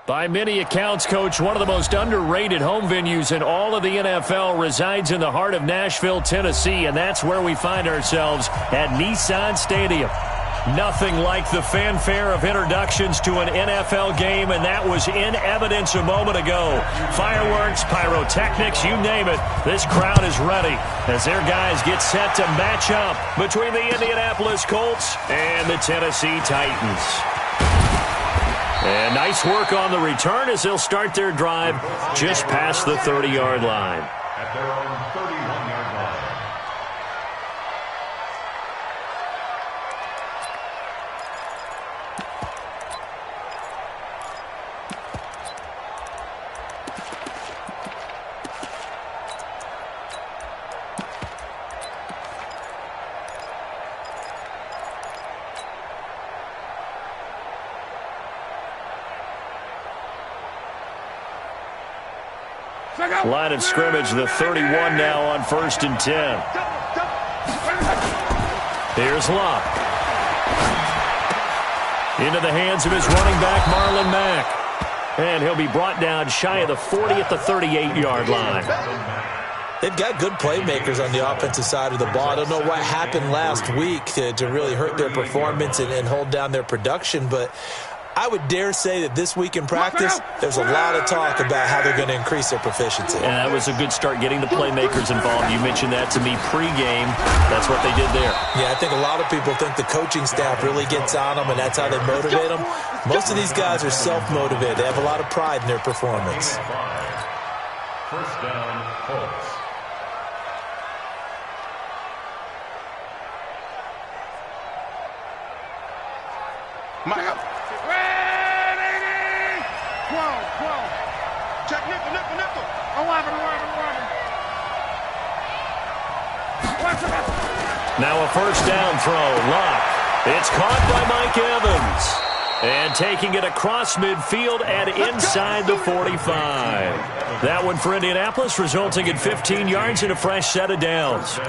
By many accounts, Coach, one of the most underrated home venues in all of the NFL resides in the heart of Nashville, Tennessee, and that's where we find ourselves at Nissan Stadium. Nothing like the fanfare of introductions to an NFL game, and that was in evidence a moment ago. Fireworks, pyrotechnics, you name it. This crowd is ready as their guys get set to match up between the Indianapolis Colts and the Tennessee Titans. And nice work on the return as they'll start their drive just past the 30-yard line. At their own 31-yard line. Line of scrimmage, the 31 now on 1st and 10. Here's Locke. Into the hands of his running back, Marlon Mack. And he'll be brought down shy of the 40 at the 38-yard line. They've got good playmakers on the offensive side of the ball. I don't know what happened last week to really hurt their performance and hold down their production, but I would dare say that this week in practice, there's a lot of talk about how they're going to increase their proficiency. And that was a good start getting the playmakers involved. You mentioned that to me pregame. That's what they did there. Yeah, I think a lot of people think the coaching staff really gets on them, and that's how they motivate them. Most of these guys are self-motivated. They have a lot of pride in their performance. First down, Colts. Now a first down throw. Locke. It's caught by Mike Evans. And taking it across midfield and inside the 45. That one for Indianapolis, resulting in 15 yards and a fresh set of downs.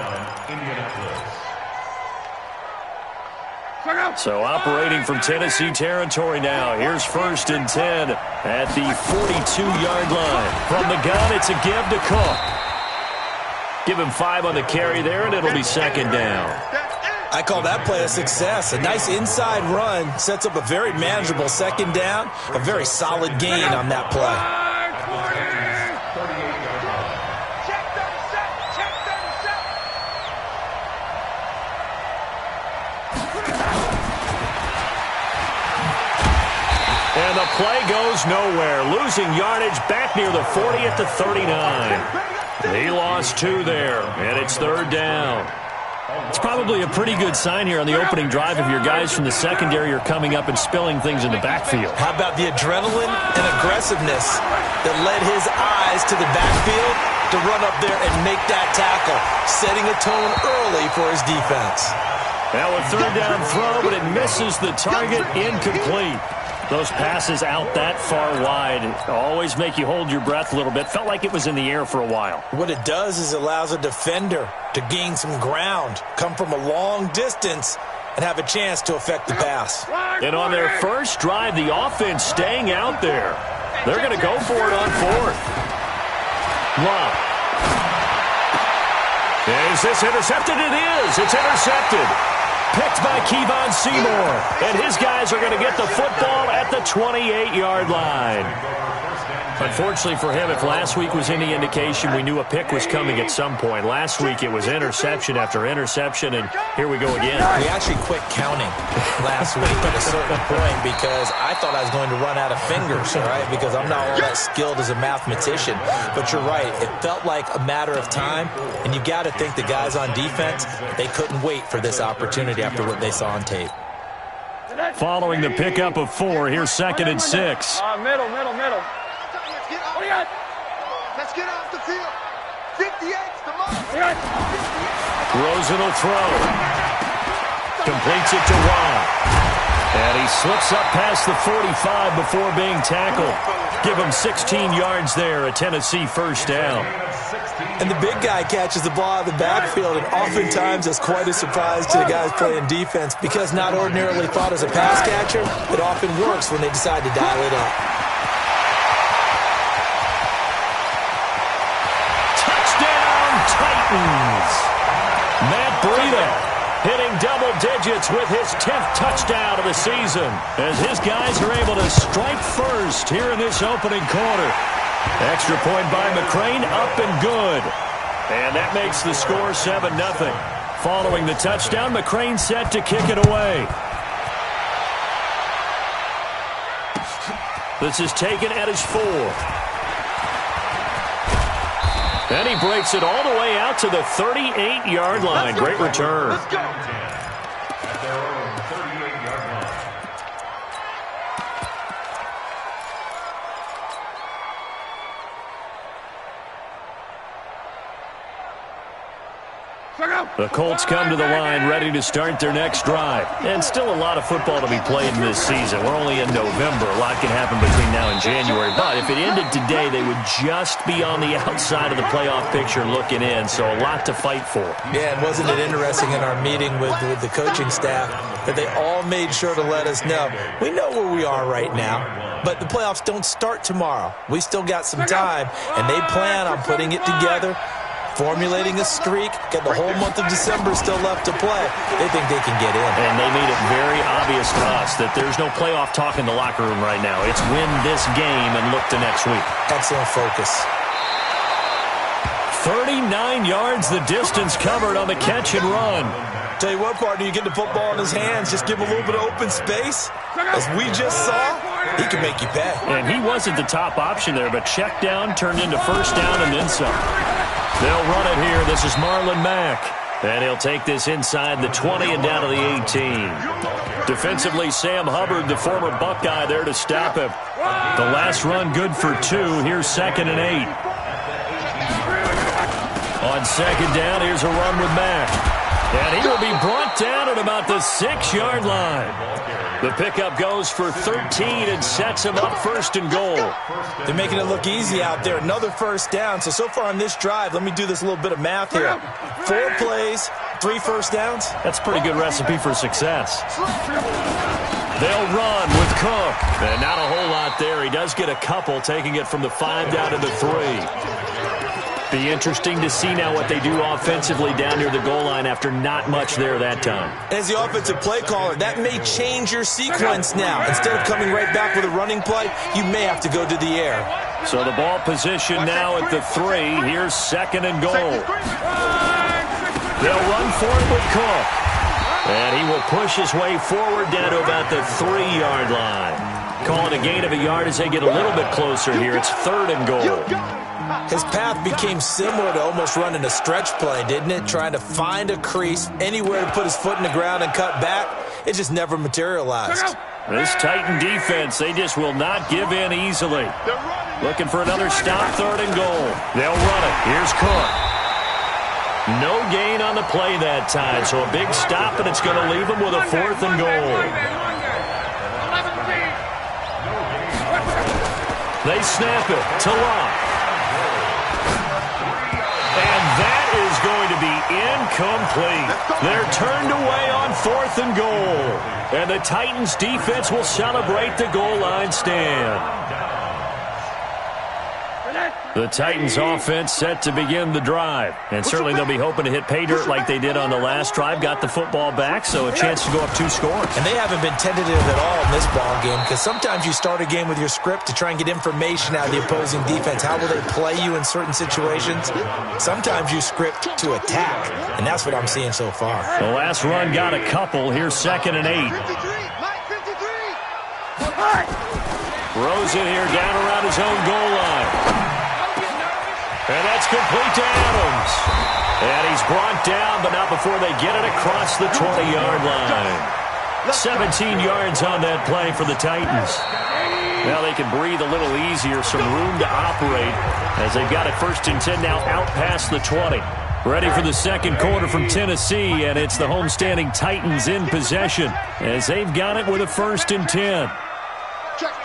So operating from Tennessee territory now. Here's 1st and 10 at the 42-yard line. From the gun, it's a give to Cook. Give him 5 on the carry there, and it'll be 2nd down. I call that play a success. A nice inside run sets up a very manageable 2nd down. A very solid gain on that play. And the play goes nowhere. Losing yardage back near the 40 at the 39. He lost 2 there, and it's 3rd down. It's probably a pretty good sign here on the opening drive if your guys from the secondary are coming up and spilling things in the backfield. How about the adrenaline and aggressiveness that led his eyes to the backfield to run up there and make that tackle, setting a tone early for his defense. Now a 3rd down throw, but it misses the target, incomplete. Those passes out that far wide always make you hold your breath a little bit. Felt like it was in the air for a while. What it does is it allows a defender to gain some ground, come from a long distance, and have a chance to affect the pass. And on their first drive, the offense staying out there. They're going to go for it on 4th. Love. Is this intercepted? It is. It's intercepted. Picked by Kevon Seymour. And his guys are going to get the football at the 28-yard line. Unfortunately for him, if last week was any indication, we knew a pick was coming at some point. Last week it was interception after interception, and here we go again. We actually quit counting last week at a certain point because I thought I was going to run out of fingers, all right, because I'm not all that skilled as a mathematician. But you're right. It felt like a matter of time, and you got to think the guys on defense, they couldn't wait for this opportunity after what they saw on tape. Following the pickup of 4, here's 2nd and 6. Middle. Let's get off the field. 58's the mark. Rosen will throw. Completes it to Watt. And he slips up past the 45 before being tackled. Give him 16 yards there, a Tennessee first down. And the big guy catches the ball out of the backfield, and oftentimes that's quite a surprise to the guys playing defense because not ordinarily thought as a pass catcher, it often works when they decide to dial it up. Titans. Matt Breida hitting double digits with his 10th touchdown of the season as his guys are able to strike first here in this opening quarter. Extra point by McCrane, up and good. And that makes the score 7-0. Following the touchdown, McCrane set to kick it away. This is taken at his 4. And he breaks it all the way out to the 38-yard line. Great return. Let's go. At their own 38-yard line. The Colts come to the line ready to start their next drive. And still a lot of football to be played in this season. We're only in November. A lot can happen between now and January. But if it ended today, they would just be on the outside of the playoff picture looking in. So a lot to fight for. Yeah, and wasn't it interesting in our meeting with the coaching staff that they all made sure to let us know, we know where we are right now, but the playoffs don't start tomorrow. We still got some time, and they plan on putting it together, formulating a streak, got the whole month of December still left to play. They think they can get in. And they made it very obvious to us that there's no playoff talk in the locker room right now. It's win this game and look to next week. Excellent focus. 39 yards the distance covered on the catch and run. Tell you what, partner, you get the football in his hands, just give him a little bit of open space. As we just saw, he can make you pay. And he wasn't the top option there, but check down turned into first down and then some. They'll run it here. This is Marlon Mack. And he'll take this inside the 20 and down to the 18. Defensively, Sam Hubbard, the former Buckeye, there to stop him. The last run good for 2. Here's 2nd and 8. On 2nd down, here's a run with Mack. And he will be brought down at about the 6-yard line. The pickup goes for 13 and sets him up 1st and goal. They're making it look easy out there. Another first down. So far on this drive, let me do this little bit of math here. 4 plays, 3 first downs. That's a pretty good recipe for success. They'll run with Cook. And not a whole lot there. He does get a couple, taking it from the 5 down to the 3. Be interesting to see now what they do offensively down near the goal line after not much there that time. As the offensive play caller, that may change your sequence now. Instead of coming right back with a running play, you may have to go to the air. So the ball position now at the 3. Here's 2nd and goal. They'll run for it with Cook. And he will push his way forward down to about the 3-yard line. Calling a gain of a yard as they get a little bit closer here. It's 3rd and goal. His path became similar to almost running a stretch play, didn't it? Trying to find a crease, anywhere to put his foot in the ground and cut back. It just never materialized. This Titan defense, they just will not give in easily. Looking for another stop, 3rd and goal. They'll run it. Here's Cook. No gain on the play that time, so a big stop, and it's going to leave him with a 4th and goal. They snap it to Locke. And that is going to be incomplete. They're turned away on 4th and goal. And the Titans defense will celebrate the goal line stand. The Titans offense set to begin the drive. And certainly they'll be hoping to hit pay dirt like they did on the last drive. Got the football back, so a chance to go up 2 scores. And they haven't been tentative at all in this ball game, because sometimes you start a game with your script to try and get information out of the opposing defense. How will they play you in certain situations? Sometimes you script to attack, and that's what I'm seeing so far. The last run got a couple. Here's 2nd and 8. Throws it here down around his own goal line. And that's complete to Adams. And he's brought down, but not before they get it across the 20-yard line. 17 yards on that play for the Titans. Now they can breathe a little easier, some room to operate as they've got it 1st and 10 now out past the 20. Ready for the 2nd quarter from Tennessee, and it's the homestanding Titans in possession as they've got it with a 1st and 10. Check.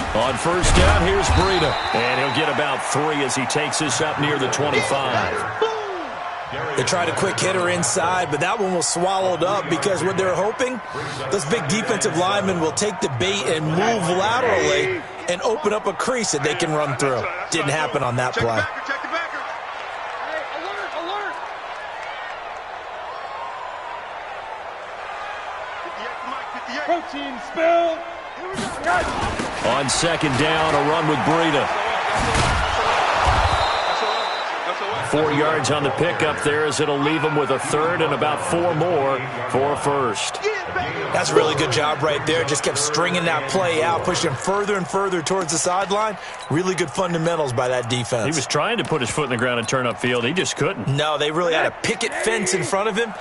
On 1st down, here's Breida. And he'll get about 3 as he takes this up near the 25. They tried a quick hitter inside, but that one was swallowed up because what they're hoping, those big defensive linemen will take the bait and move laterally and open up a crease that they can run through. Didn't happen on that play. Check the backer. Hey, alert, alert. 58, Mike, 58. Protein spill. Here we go. On second down, a run with Breida. 4 yards on the pickup there as it'll leave them with a third and about 4 more for a first. That's a really good job right there. Just kept stringing that play out, pushing further and further towards the sideline. Really good fundamentals by that defense. He was trying to put his foot in the ground and turn upfield. He just couldn't. No, they really had a picket fence in front of him.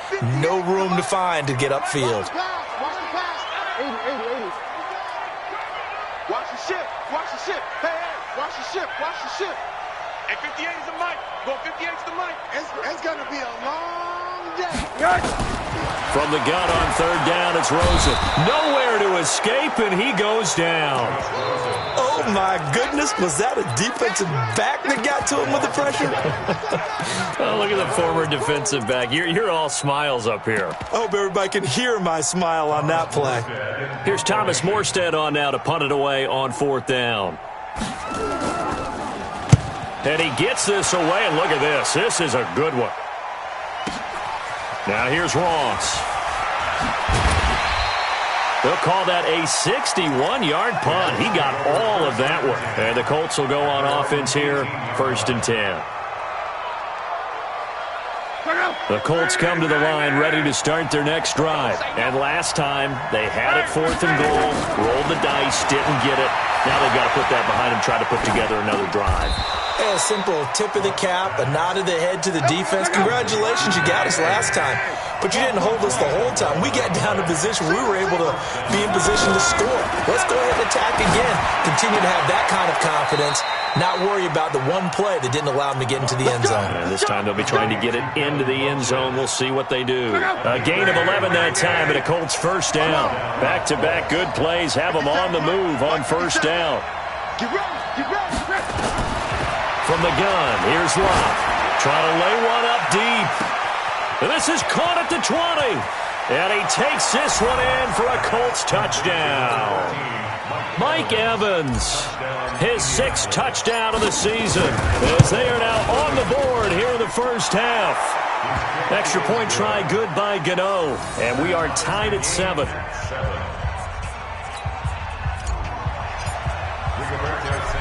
No room to find to get upfield. Watch the pass. 80. Watch the ship. Watch the ship. Hey, watch the ship. Watch the ship. And 58 is the mic. Go 58 is the mic. It's going to be a long day. From the gun on third down, it's Rosen. Nowhere to escape, and he goes down. Oh, my goodness. Was that a defensive back that got to him with the pressure? Oh, look at the former defensive back. You're all smiles up here. I hope everybody can hear my smile on that play. Here's Thomas Morstead on now to punt it away on fourth down. And he gets this away, and look at this. This is a good one. Now here's Ross. They'll call that a 61-yard punt. He got all of that one. And the Colts will go on offense here, 1st and 10. The Colts come to the line ready to start their next drive. And last time, they had it 4th and goal, rolled the dice, didn't get it. Now they've got to put that behind them, try to put together another drive. A simple tip of the cap, a nod of the head to the defense. Congratulations, you got us last time. But you didn't hold us the whole time. We got down to position. We were able to be in position to score. Let's go ahead and attack again. Continue to have that kind of confidence. Not worry about the one play that didn't allow them to get into the end zone. And this time they'll be trying to get it into the end zone. We'll see what they do. A gain of 11 that time, and a Colts first down. Back-to-back good plays have them on the move on first down. Get ready. Get ready. From the gun, here's Locke. Trying to lay one up deep. And this is caught at the 20. And he takes this one in for a Colts touchdown. Mike Evans, his 6th touchdown of the season, as they are now on the board here in the first half. Extra point try good by Gano, and we are tied at 7.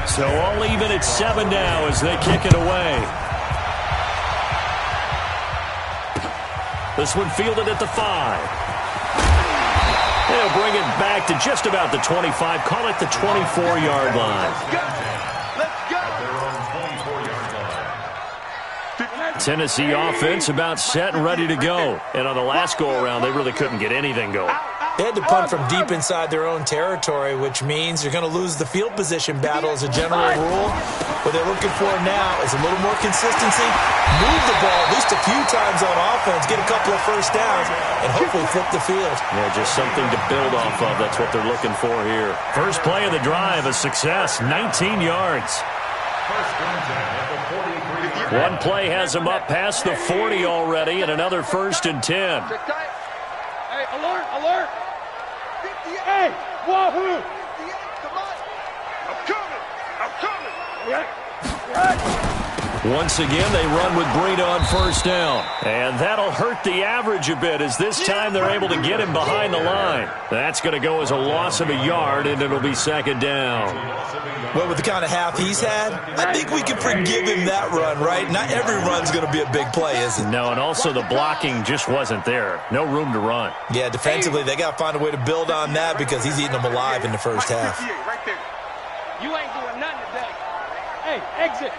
So all even at 7 now as they kick it away. This one fielded at the 5. They'll bring it back to just about the 25. Call it the 24-yard line. Let's go. Tennessee offense about set and ready to go. And on the last go-around, they really couldn't get anything going. They had to punt from deep inside their own territory, which means you're going to lose the field position battle as a general rule. What they're looking for now is a little more consistency, move the ball at least a few times on offense, get a couple of first downs, and hopefully flip the field. Yeah, just something to build off of. That's what they're looking for here. First play of the drive, a success, 19 yards. One play has them up past the 40 already, and another 1st and 10. Hey, alert, alert. Hey, wahoo. I'm coming. Once again, they run with Breida on first down. And that'll hurt the average a bit as this time they're able to get him behind the line. That's going to go as a loss of a yard, and it'll be 2nd down. Well, with the kind of half he's had, I think we can forgive him that run, right? Not every run's going to be a big play, is it? No, and also the blocking just wasn't there. No room to run. Yeah, defensively, they got to find a way to build on that because he's eating them alive in the first half. Right there. You ain't doing nothing today. Hey, exit.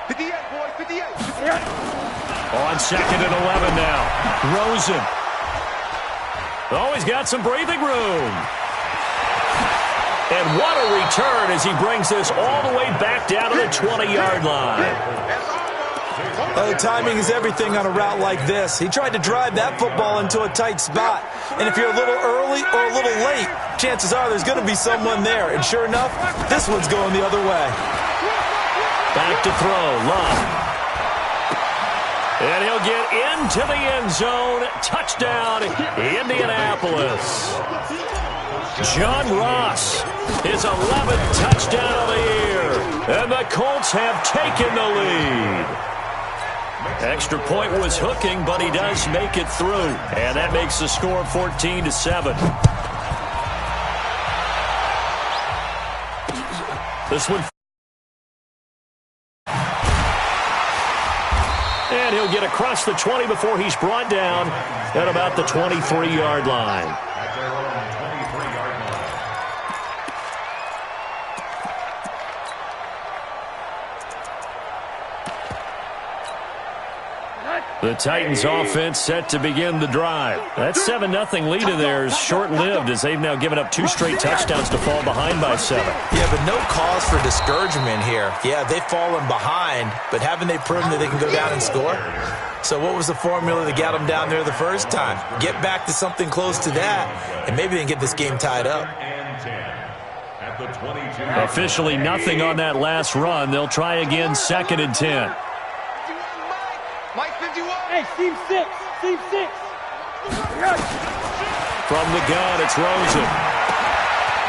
58, boys, 58. On 2nd and 11 now. Rosen. Oh, he's got some breathing room. And what a return as he brings this all the way back down to the 20-yard line. Oh, timing is everything on a route like this. He tried to drive that football into a tight spot. And if you're a little early or a little late, chances are there's going to be someone there. And sure enough, this one's going the other way. Back to throw, Love. And he'll get into the end zone. Touchdown, Indianapolis. John Ross, his 11th touchdown of the year. And the Colts have taken the lead. Extra point was hooking, but he does make it through. And that makes the score 14-7. This one. And he'll get across the 20 before he's brought down at about the 23-yard line. The Titans offense set to begin the drive. That 7-0 lead of theirs short-lived as they've now given up 2 straight touchdowns to fall behind by 7. Yeah, but no cause for discouragement here. Yeah, they've fallen behind, but haven't they proven that they can go down and score? So what was the formula that got them down there the first time? Get back to something close to that, and maybe they can get this game tied up. Officially nothing on that last run. They'll try again, 2nd and 10. Hey, Steve 6. Steve 6. From the gun, it's Rosen.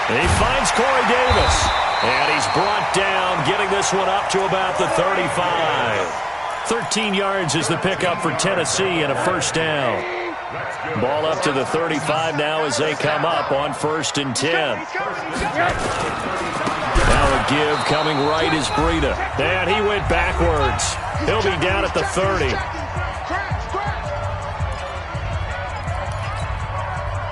He finds Corey Davis. And he's brought down, getting this one up to about the 35. 13 yards is the pickup for Tennessee and a first down. Ball up to the 35 now as they come up on 1st and 10. Now a give coming right is Breida. And he went backwards. He'll be down at the 30.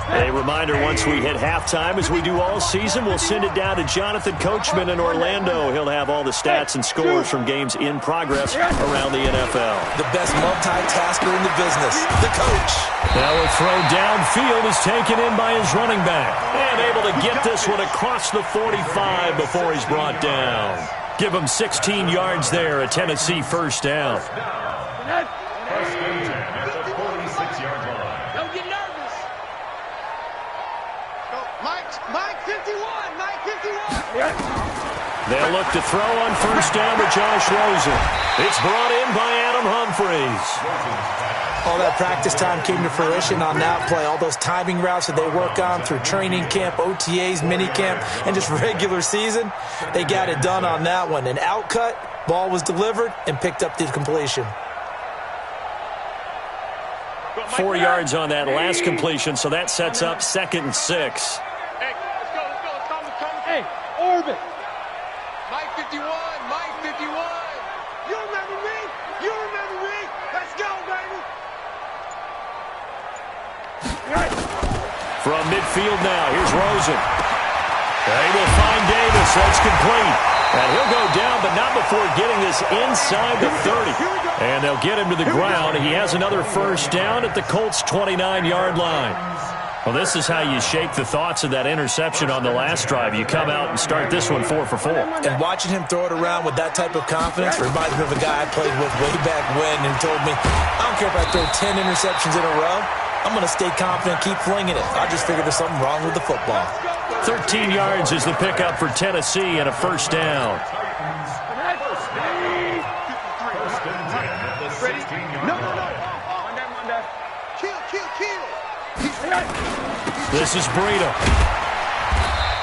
A reminder, once we hit halftime, as we do all season, we'll send it down to Jonathan Coachman in Orlando. He'll have all the stats and scores from games in progress around the NFL. The best multitasker in the business, the coach. Now a throw downfield is taken in by his running back. And able to get this one across the 45 before he's brought down. Give him 16 yards there, a Tennessee first down. First and 10 at the 46-yard line. Don't get nervous. Mike 51. Mike 51. They'll look to throw on first down to Josh Rosen. It's brought in by Adam Humphries. All that practice time came to fruition on that play. All those timing routes that they work on through training camp, OTAs, minicamp, and just regular season, they got it done on that one. An outcut, ball was delivered, and picked up the completion. 4 yards on that last completion, so that sets up 2nd and 6. Hey, let's go. Hey, Orbit. Mike 51. Mike 51. You remember me? You remember me? Let's go, baby. From midfield now, here's Rosen. They will find Davis. That's complete. And he'll go down, but not before getting this inside the 30. And they'll get him to the ground. He has another first down at the Colts' 29-yard line. Well, this is how you shape the thoughts of that interception on the last drive. You come out and start this one 4 for 4. And watching him throw it around with that type of confidence reminds me of a guy I played with way back when who told me, I don't care if I throw 10 interceptions in a row. I'm going to stay confident, keep flinging it. I just figured there's something wrong with the football. 13 yards is the pickup for Tennessee and a first down. This is Breida.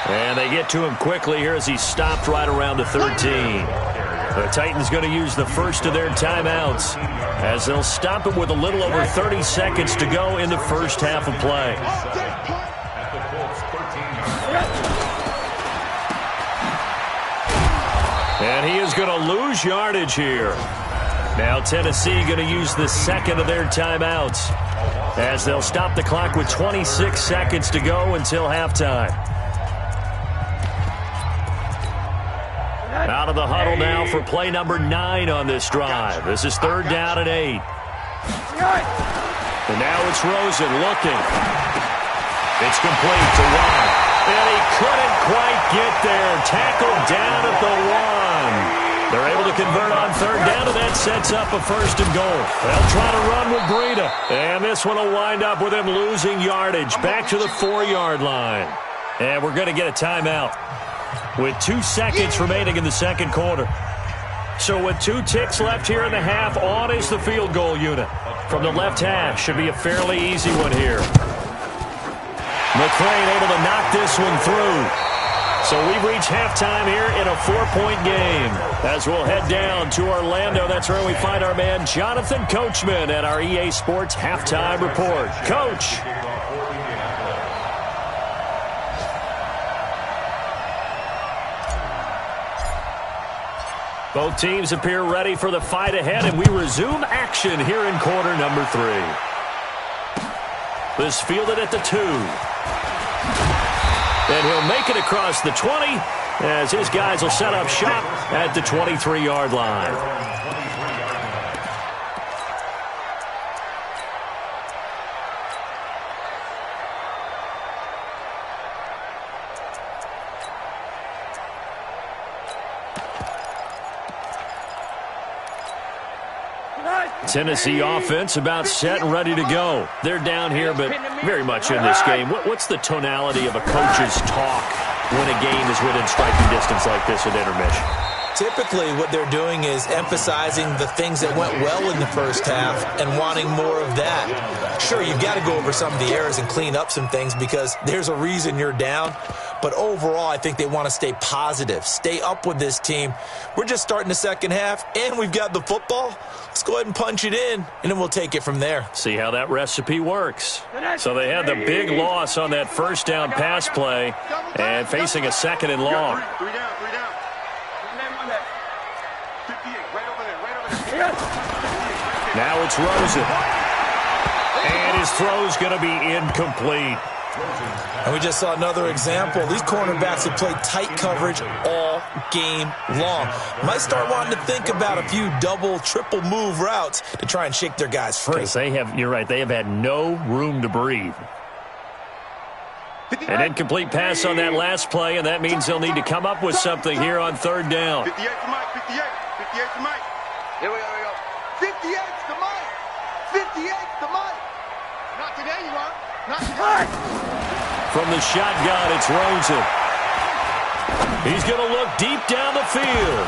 And they get to him quickly here as he stopped right around the 13. The Titans going to use the first of their timeouts as they'll stop it with a little over 30 seconds to go in the first half of play. And he is going to lose yardage here. Now Tennessee going to use the second of their timeouts as they'll stop the clock with 26 seconds to go until halftime. Out of the huddle now for play number 9 on this drive. This is 3rd down and 8. And now it's Rosen looking. It's complete to Watt. And he couldn't quite get there. Tackled down at the 1. They're able to convert on 3rd down, and that sets up a 1st and goal. They'll try to run with Breida. And this one will wind up with him losing yardage back to the 4-yard line. And we're going to get a timeout with 2 seconds remaining in the second quarter. So with 2 ticks left here in the half, on is the field goal unit. From the left hash, should be a fairly easy one here. McClain able to knock this one through. So we've reached halftime here in a 4-point game. As we'll head down to Orlando, that's where we find our man Jonathan Coachman at our EA Sports Halftime Report. Coach. Both teams appear ready for the fight ahead, and we resume action here in quarter number 3. This fielded at the 2. And he'll make it across the 20 as his guys will set up shop at the 23-yard line. Tennessee offense about set and ready to go. They're down here, but very much in this game. What's the tonality of a coach's talk when a game is within striking distance like this at intermission? Typically, what they're doing is emphasizing the things that went well in the first half and wanting more of that. Sure, you've got to go over some of the errors and clean up some things because there's a reason you're down. But overall, I think they want to stay positive, stay up with this team. We're just starting the second half, and we've got the football. Let's go ahead and punch it in, and then we'll take it from there. See how that recipe works. So they had the big loss on that first down pass play and facing a second and long. Three down. Now it's Rosen. And his throw's going to be incomplete. And we just saw another example. These cornerbacks have played tight coverage all game long. Might start wanting to think about a few double, triple move routes to try and shake their guys free. Because you're right, they have had no room to breathe. An incomplete pass on that last play, and that means they'll need to come up with something here on third down. 58 to Mike, 58 to Mike. Here we go. 58 to Mike. 58 to Mike. Not today, you are. Not today. From the shotgun, it's Rosen. He's going to look deep down the field.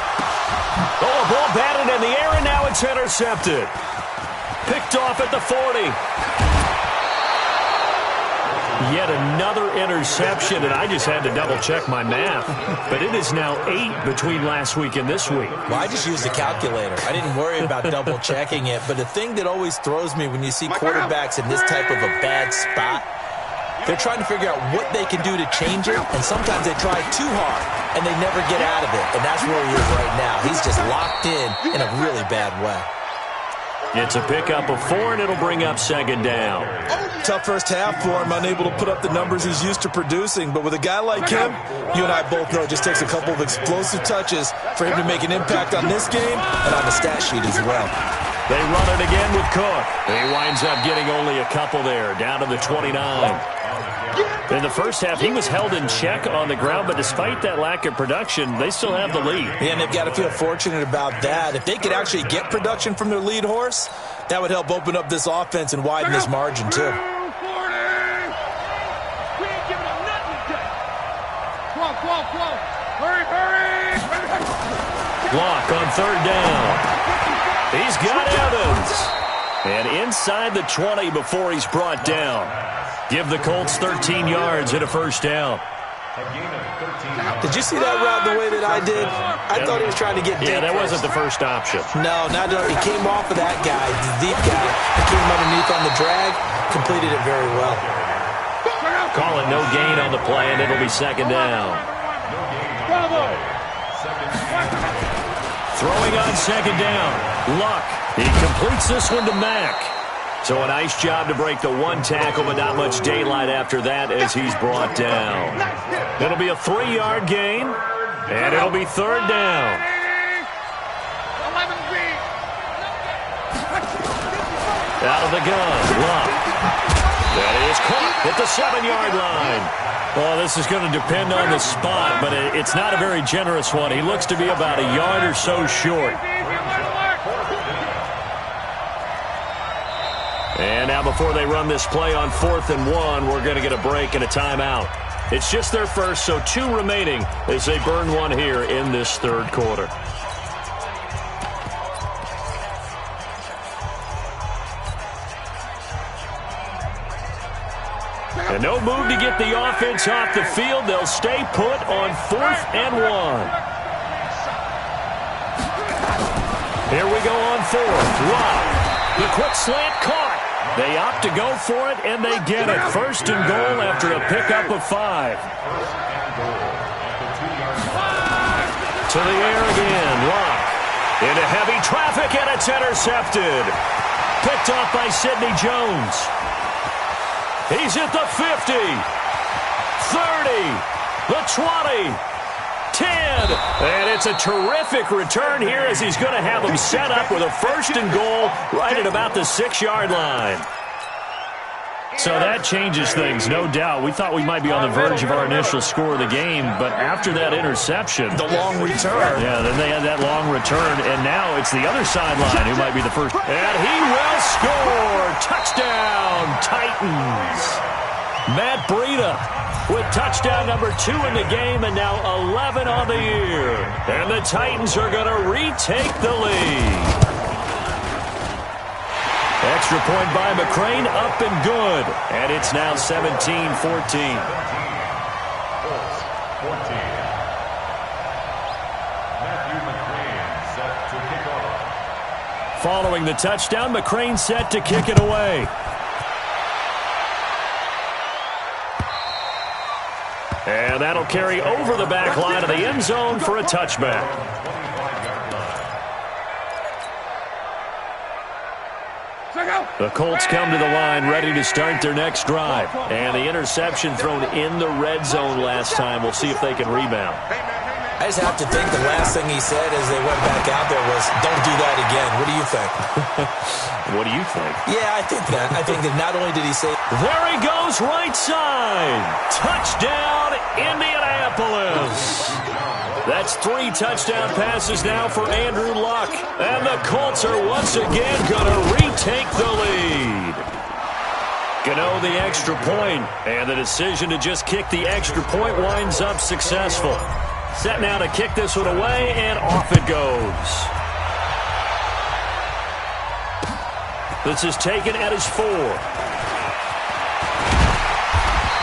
Oh, a ball batted in the air, and now it's intercepted. Picked off at the 40. Yet another interception, and I just had to double-check my math. But it is now 8 between last week and this week. Well, I just used a calculator. I didn't worry about double-checking it. But the thing that always throws me when you see quarterbacks in this type of a bad spot, they're trying to figure out what they can do to change it, and sometimes they try too hard, and they never get out of it. And that's where he is right now. He's just locked in a really bad way. It's a pickup of 4, and it'll bring up second down. Tough first half for him, unable to put up the numbers he's used to producing. But with a guy like him, you and I both know it just takes a couple of explosive touches for him to make an impact on this game and on the stat sheet as well. They run it again with Cook. He winds up getting only a couple there, down to the 29. In the first half, he was held in check on the ground, but despite that lack of production, they still have the lead. Yeah, and they've got to feel fortunate about that. If they could actually get production from their lead horse, that would help open up this offense and widen this margin, too. We ain't giving them nothing today. Come on. Hurry. Block on third down. He's got Evans. And inside the 20 before he's brought down. Give the Colts 13 yards and a first down. Did you see that route the way that I did? I thought he was trying to get deep. Yeah, that wasn't the first option. No, he came off of that guy, the deep guy. He came underneath on the drag, completed it very well. Call it no gain on the play, and it'll be second down. Throwing on second down. Luck. He completes this one to Mack. So a nice job to break the one tackle, but not much daylight after that as he's brought down. It'll be a 3-yard gain, and it'll be third down. Out of the gun, Luck. That is caught at the 7-yard line. Well, this is going to depend on the spot, but it's not a very generous one. He looks to be about a yard or so short. And now before they run this play on 4th and 1, we're going to get a break and a timeout. It's just their first, so 2 remaining as they burn one here in this third quarter. And no move to get the offense off the field. They'll stay put on 4th and 1. Here we go on 4th. Lock. The quick slant caught. They opt to go for it, and they get it. 1st and goal after a pickup of 5. To the air again. Lock. Into heavy traffic, and it's intercepted. Picked off by Sidney Jones. He's at the 50, 30, the 20, 10. And it's a terrific return here as he's going to have them set up with a 1st and goal right at about the 6-yard line. So that changes things, no doubt. We thought we might be on the verge of our initial score of the game, but after that interception, The long return. yeah, then they had that long return, and now it's the other sideline who might be the first. And he will score! Touchdown, Titans! Matt Breida with touchdown number 2 in the game, and now 11 on the year. And the Titans are going to retake the lead. Extra point by McCrane, up and good. And it's now 17-14. Following the touchdown, McCrane set to kick it away. And that'll carry over the back line of the end zone for a touchback. The Colts come to the line ready to start their next drive. And the interception thrown in the red zone last time. We'll see if they can rebound. I just have to think the last thing he said as they went back out there was, don't do that again. What do you think? What do you think? Yeah, I think that. I think that not only did he say... There he goes, right side. Touchdown, Indianapolis. That's 3 touchdown passes now for Andrew Luck. And the Colts are once again going to retake the lead. Gano the extra point, and the decision to just kick the extra point winds up successful. Set now to kick this one away, and off it goes. This is taken at his 4.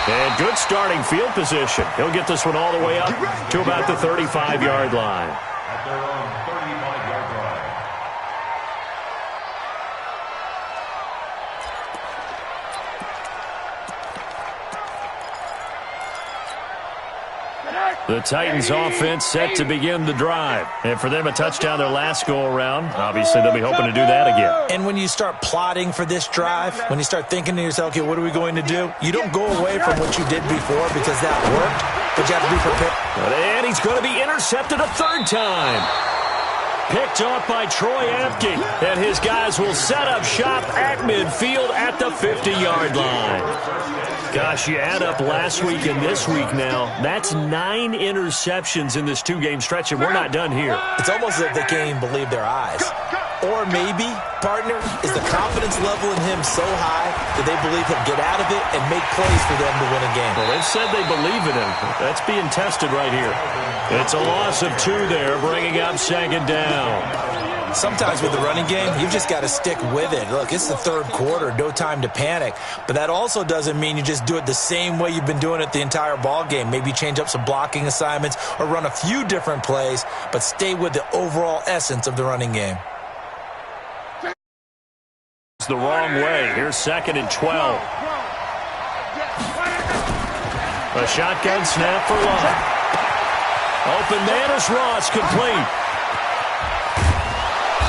And good starting field position. He'll get this one all the way up to about the 35-yard line. At their own 35-yard line. The Titans offense set to begin the drive. And for them, a touchdown their last go-around. Obviously, they'll be hoping to do that again. And when you start plotting for this drive, when you start thinking to yourself, okay, what are we going to do? You don't go away from what you did before because that worked, but you have to be prepared. And he's going to be intercepted a 3rd time. Picked off by Troy Apke. And his guys will set up shop at midfield at the 50-yard line. Gosh, you add up last week and this week now. That's 9 interceptions in this 2-game stretch, and we're not done here. It's almost as if they can't even believe their eyes. Or maybe, partner, is the confidence level in him so high that they believe he'll get out of it and make plays for them to win a game. Well, they've said they believe in him. That's being tested right here. It's a loss of 2 there, bringing up 2nd down. Sometimes with the running game, you've just got to stick with it. Look, it's the 3rd quarter, no time to panic. But that also doesn't mean you just do it the same way you've been doing it the entire ball game. Maybe change up some blocking assignments or run a few different plays, but stay with the overall essence of the running game. It's the wrong way. Here's 2nd and 12. A shotgun snap for Love. Open man is Ross, complete.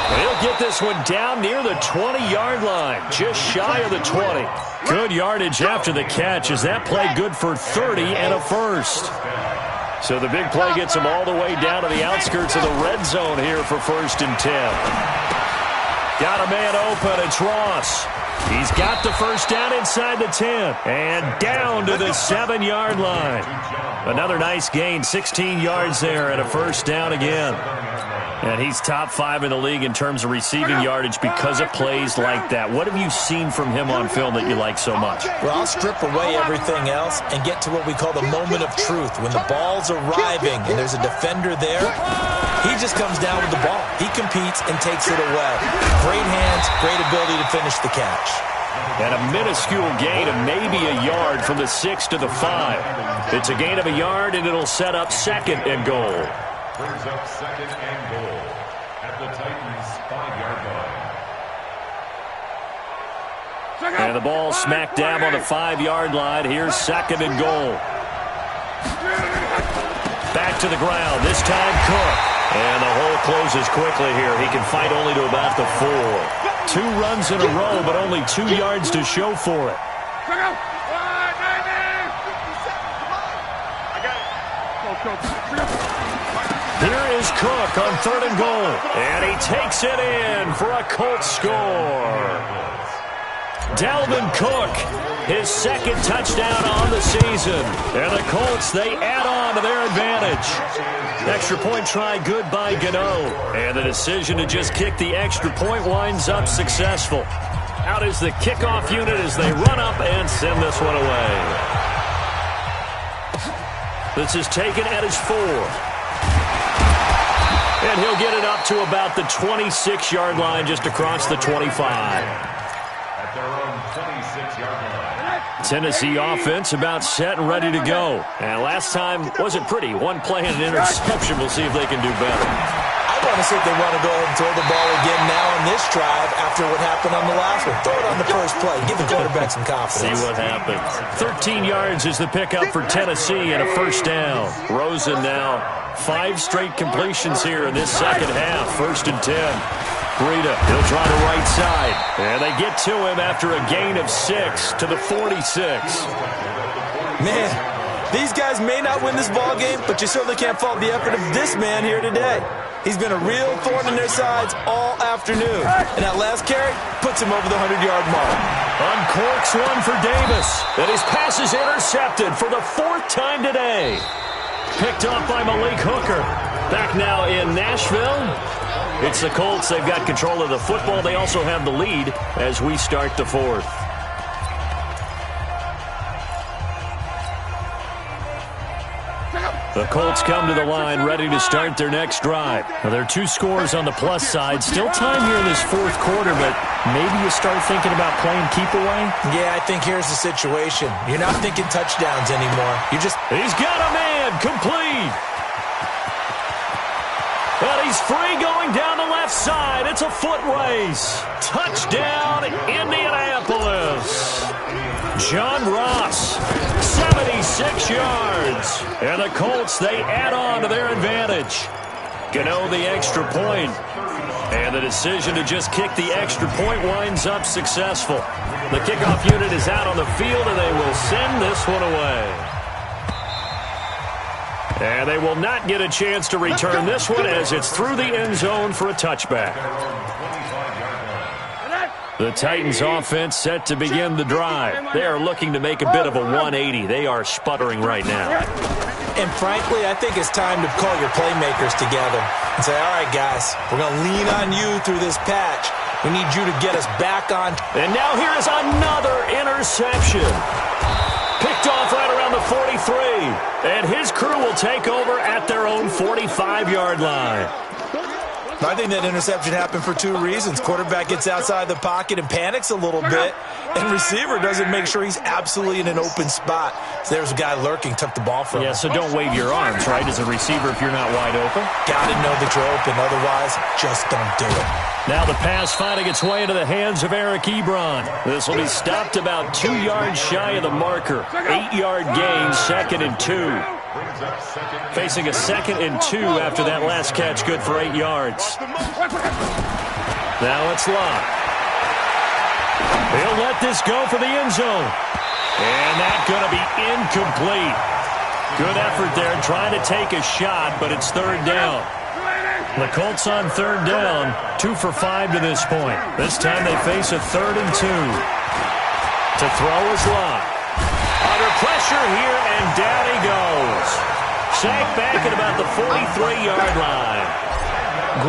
He'll get this one down near the 20-yard line, just shy of the 20. Good yardage after the catch as that play good for 30 and a 1st. So the big play gets him all the way down to the outskirts of the red zone here for 1st and 10. Got a man open, it's Ross. He's got the 1st down inside the 10 and down to the 7-yard line. Another nice gain, 16 yards there and a 1st down again. And he's top 5 in the league in terms of receiving yardage because of plays like that. What have you seen from him on film that you like so much? Well, I'll strip away everything else and get to what we call the moment of truth. When the ball's arriving and there's a defender there, he just comes down with the ball. He competes and takes it away. Great hands, great ability to finish the catch. And a minuscule gain of maybe a yard from the 6 to the 5. It's a gain of a yard, and it'll set up 2nd and goal. Brings up 2nd and goal at the Titans' 5-yard line. And the ball smack dab on the 5-yard line. Here's 2nd and goal. Back to the ground. This time Cook. And the hole closes quickly here. He can fight only to about the 4. 2 runs in a row, but only 2 yards to show for it. Here is Cook on 3rd and goal. And he takes it in for a Colts score. Dalvin Cook, his 2nd touchdown on the season. And the Colts, they add on to their advantage. Extra point try good by Gano. And the decision to just kick the extra point winds up successful. Out is the kickoff unit as they run up and send this one away. This is taken at his 4. And he'll get it up to about the 26-yard line, just across the 25. Their own 26-yard line. Tennessee offense about set and ready to go. And last time wasn't pretty. 1 play and an interception. We'll see if they can do better. I want to see if they want to go ahead and throw the ball again now on this drive after what happened on the last one. Throw it on the first play. Give the quarterback some confidence. See what happens. 13 yards is the pickup for Tennessee and a 1st down. Rosen now 5 straight completions here in this 2nd half. 1st and 10. Breida, he'll try the right side. And they get to him after a gain of 6 to the 46. Man, these guys may not win this ball game, but you certainly can't fault the effort of this man here today. He's been a real thorn in their sides all afternoon. And that last carry puts him over the 100-yard mark. Uncorks one for Davis. And his pass is intercepted for the 4th time today. Picked off by Malik Hooker. Back now in Nashville. It's the Colts. They've got control of the football. They also have the lead as we start the 4th. The Colts come to the line ready to start their next drive. Now, there are 2 scores on the plus side. Still time here in this 4th quarter, but maybe you start thinking about playing keep away? Yeah, I think here's the situation. You're not thinking touchdowns anymore. He's got a man complete. And he's free going down the left side. It's a foot race. Touchdown, Indianapolis. John Ross, 76 yards. And the Colts, they add on to their advantage. Gano the extra point. And the decision to just kick the extra point winds up successful. The kickoff unit is out on the field, and they will send this one away. And they will not get a chance to return this one as it's through the end zone for a touchback. The Titans offense set to begin the drive. They are looking to make a bit of a 180. They are sputtering right now. And frankly, I think it's time to call your playmakers together and say, all right, guys, we're going to lean on you through this patch. We need you to get us back on. And now here is another interception. Picked off right around the 43. And his crew will take over at their own 45-yard line. I think that interception happened for 2 reasons. Quarterback gets outside the pocket and panics a little bit, and receiver doesn't make sure he's absolutely in an open spot. So there's a guy lurking, took the ball from him. Yeah, so don't wave your arms, right, as a receiver if you're not wide open? Got to know that you're open. Otherwise, just don't do it. Now the pass finding its way into the hands of Eric Ebron. This will be stopped about 2 yards shy of the marker. 8-yard gain, 2nd and 2. Facing a 2nd and 2 after that last catch, good for 8 yards. Now it's Locke. He'll let this go for the end zone. And that's going to be incomplete. Good effort there trying to take a shot, but it's 3rd down. The Colts on 3rd down, 2 for 5 to this point. This time they face a 3rd and 2. To throw is Locke. Under pressure here, and down he goes. Sacked back at about the 43-yard line.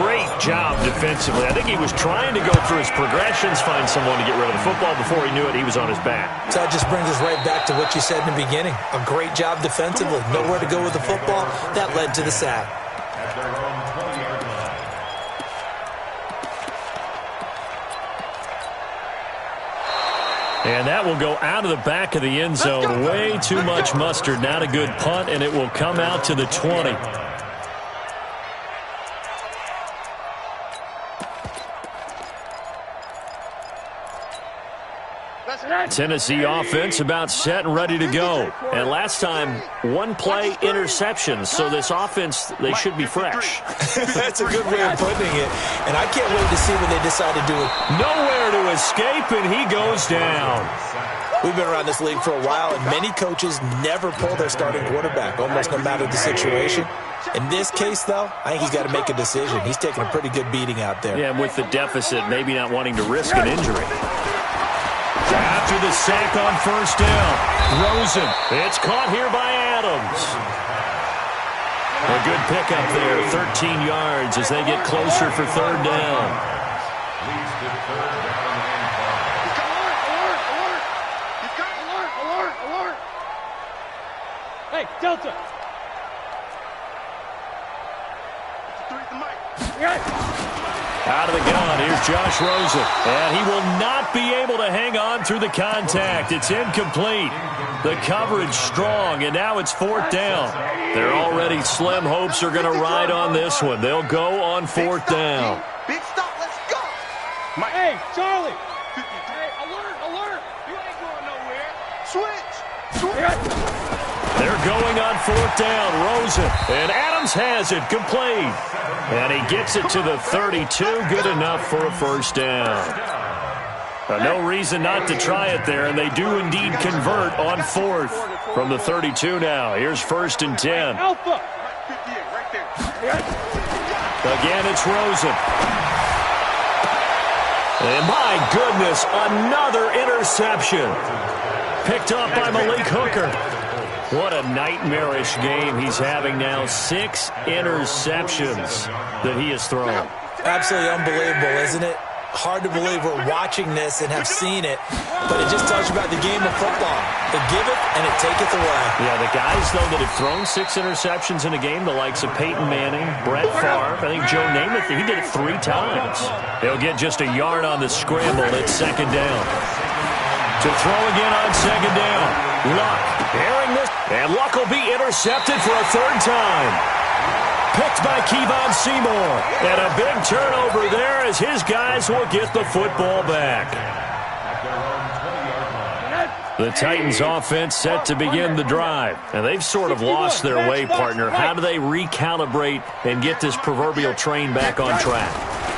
Great job defensively. I think he was trying to go through his progressions, find someone to get rid of the football. Before he knew it, he was on his back. So that just brings us right back to what you said in the beginning. A great job defensively. Nowhere to go with the football. That led to the sack. At their own 20-yard line. And that will go out of the back of the end zone. Way too much mustard. Not a good punt, and it will come out to the 20. Tennessee offense about set and ready to go. And last time, one play interceptions. So this offense, they should be fresh. That's a good way of putting it. And I can't wait to see what they decide to do. Nowhere to escape, and he goes down. We've been around this league for a while, and many coaches never pull their starting quarterback, almost no matter the situation. In this case, though, I think he's got to make a decision. He's taking a pretty good beating out there. Yeah, and with the deficit, maybe not wanting to risk an injury. After the sack on first down, Rosen. It's caught here by Adams. A good pickup there, 13 yards as they get closer for third down. Hey, Delta. Out of the gun, here's Josh Rosen. And he will not be able to hang on through the contact. It's incomplete. The coverage strong, and now it's fourth down. Their already slim hopes are going to ride on this one. They'll go on fourth down. Big stop, let's go. Hey, Charlie. Hey, alert. You ain't going nowhere. Switch. They're going on fourth down. Rosen. And Adams has it complete. And he gets it to the 32. Good enough for a first down. No reason not to try it there, and they do indeed convert on fourth from the 32 now. Here's first and 10. Alpha. Again, it's Rosen. And my goodness, another interception. Picked up by Malik Hooker. What a nightmarish game he's having now. 6 interceptions that he has thrown. Absolutely unbelievable, isn't it? Hard to believe we're watching this and have seen it, but it just tells you about the game of football. It giveth and it taketh away. Yeah, the guys, though, that have thrown 6 interceptions in a game, the likes of Peyton Manning, Brett Favre, I think Joe Namath, he did it 3 times. He'll get just a yard on the scramble. It's second down. To throw again on second down. Luck, airing this, and Luck will be intercepted for a third time. Picked by Kevon Seymour. And a big turnover there as his guys will get the football back. The Titans offense set to begin the drive. And they've sort of lost their way, partner. How do they recalibrate and get this proverbial train back on track?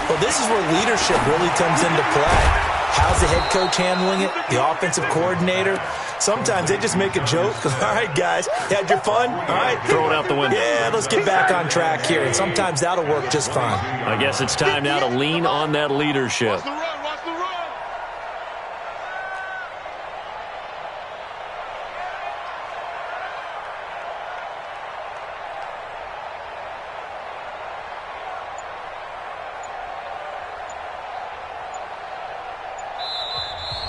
Well, this is where leadership really comes into play. How's the head coach handling it? The offensive coordinator? Sometimes they just make a joke. All right, guys, you had your fun? All right. Throw it out the window. Yeah, let's get back on track here. And sometimes that'll work just fine. I guess it's time now to lean on that leadership. Watch the run, watch the run.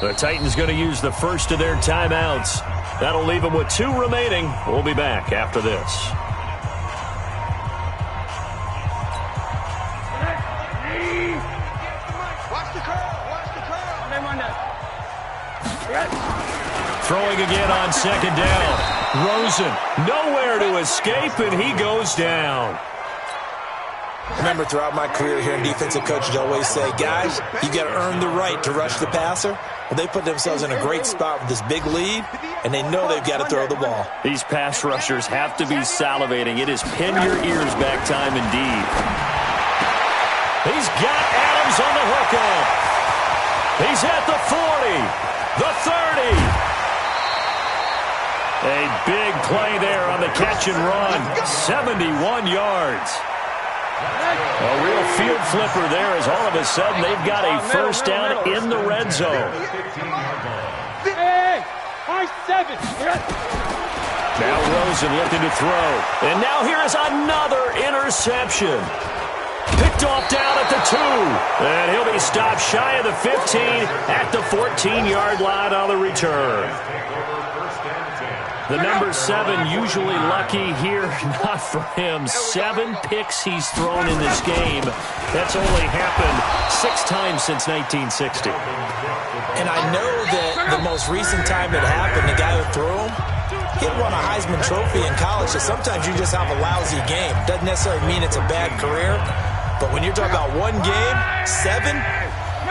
The Titans going to use the first of their timeouts. That'll leave them with 2 remaining. We'll be back after this. Watch the curl. They run that. Throwing again on second down. Rosen, nowhere to escape, and he goes down. Remember, throughout my career here, defensive coaches always say, guys, you got to earn the right to rush the passer. Well, they put themselves in a great spot with this big lead, and they know they've got to throw the ball. These pass rushers have to be salivating. It is pin your ears back time indeed. He's got Adams on the hookup. He's at the 40, the 30. A big play there on the catch and run. 71 yards. A real field flipper there as all of a sudden they've got a first down in the red zone. Hey, high 7. Now Rosen looking to throw. And now here is another interception. Picked off down at the 2. And he'll be stopped shy of the 15 at the 14-yard line on the return. The number 7 usually lucky here. Not for him. 7 picks he's thrown in this game. That's only happened 6 times since 1960. And I know that the most recent time it happened, the guy who threw him, he'd won a Heisman Trophy in college. So sometimes you just have a lousy game. Doesn't necessarily mean it's a bad career. But when you're talking about one game, 7,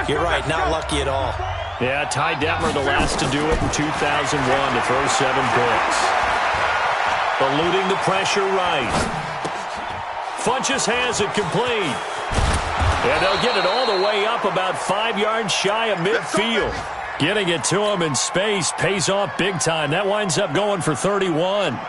you're right, not lucky at all. Yeah, Ty Detmer the last to do it in 2001 to throw 7 picks. Eluding the pressure right. Funchess has it complete. And they'll get it all the way up about 5 yards shy of midfield. Getting it to him in space pays off big time. That winds up going for 31.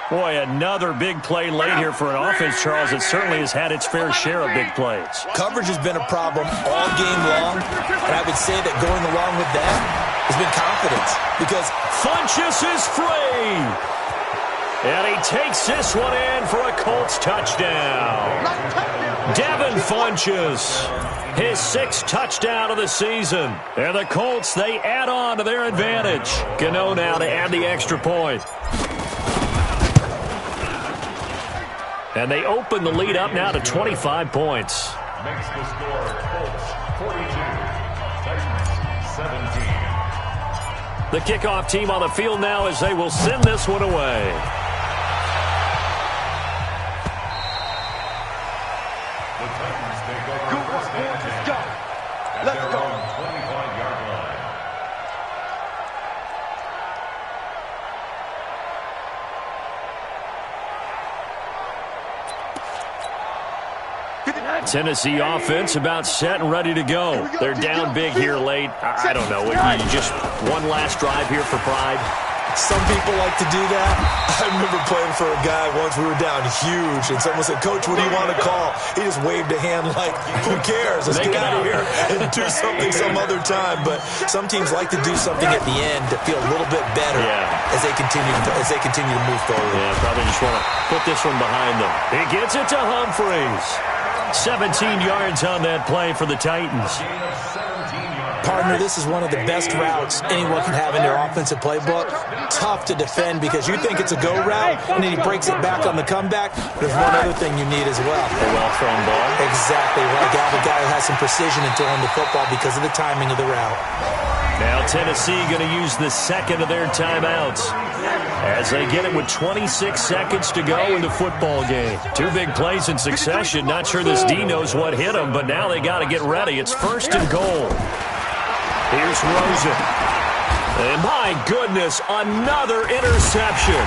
Boy, another big play late here for an offense, Charles. It certainly has had its fair share of big plays. Coverage has been a problem all game long, and I would say that going along with that has been confidence. Because Funchess is free. And he takes this one in for a Colts touchdown. Devin Funchess, his 6th touchdown of the season. And the Colts, they add on to their advantage. Gano now to add the extra point. And they open the lead up now to 25 points. Makes the score Colts 42, Titans 17. The kickoff team on the field now as they will send this one away. The Titans take over first and 10 at their own 25-yard line. Tennessee offense about set and ready to go. They're down big here late. I don't know. You just one last drive here for pride. some people like to do that. I remember playing for a guy once. We were down huge, and someone said, "Coach, what do you want to call?" He just waved a hand like, "Who cares? Let's get out of here and do something some other time." But some teams like to do something at the end to feel a little bit better as they continue to move forward. Yeah, probably just want to put this one behind them. He gets it to Humphreys. 17 yards on that play for the Titans. Partner, this is one of the best routes anyone can have in their offensive playbook. Tough to defend because you think it's a go route, and then he breaks it back on the comeback. There's one other thing you need as well. A well-thrown ball. Exactly right. You have a guy who has some precision in throwing the football because of the timing of the route. Now Tennessee going to use the second of their timeouts as they get it with 26 seconds to go in the football game. Two big plays in succession. Not sure this D knows what hit him, but now they got to get ready. It's 1st and goal. Here's Rosen. And my goodness, another interception.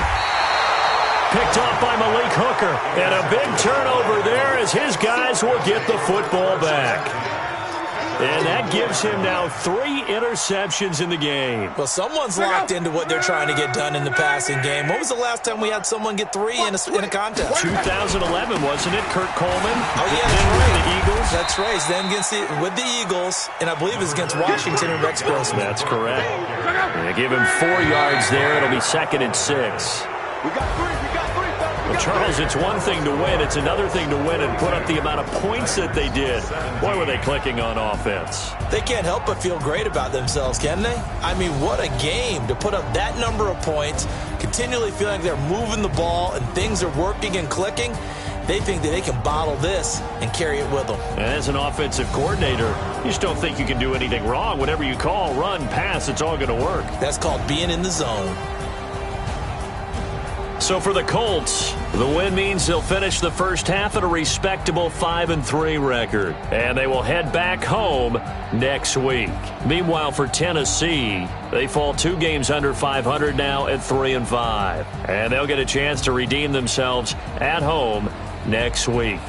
Picked off by Malik Hooker. And a big turnover there as his guys will get the football back. And that gives him now 3 interceptions in the game. Well, someone's locked into what they're trying to get done in the passing game. When was the last time we had someone get 3 in a contest? 2011, wasn't it? Kurt Coleman. Oh, yeah, then that's with right. the Eagles. That's right. Then with the Eagles, and I believe it was against Washington and Rex Grossman. That's correct. They give him 4 yards there. It'll be 2nd and 6. We got 3. Well, Charles, it's one thing to win. It's another thing to win and put up the amount of points that they did. Boy, were they clicking on offense. They can't help but feel great about themselves, can they? I mean, what a game to put up that number of points, continually feeling like they're moving the ball and things are working and clicking. They think that they can bottle this and carry it with them. And as an offensive coordinator, you just don't think you can do anything wrong. Whatever you call, run, pass, it's all going to work. That's called being in the zone. So for the Colts, the win means they'll finish the first half at a respectable 5-3 record. And they will head back home next week. Meanwhile, for Tennessee, they fall 2 games under 500 now at 3-5. And they'll get a chance to redeem themselves at home next week.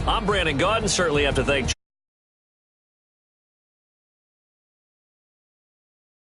I'm Brandon Gaudin. Certainly have to thank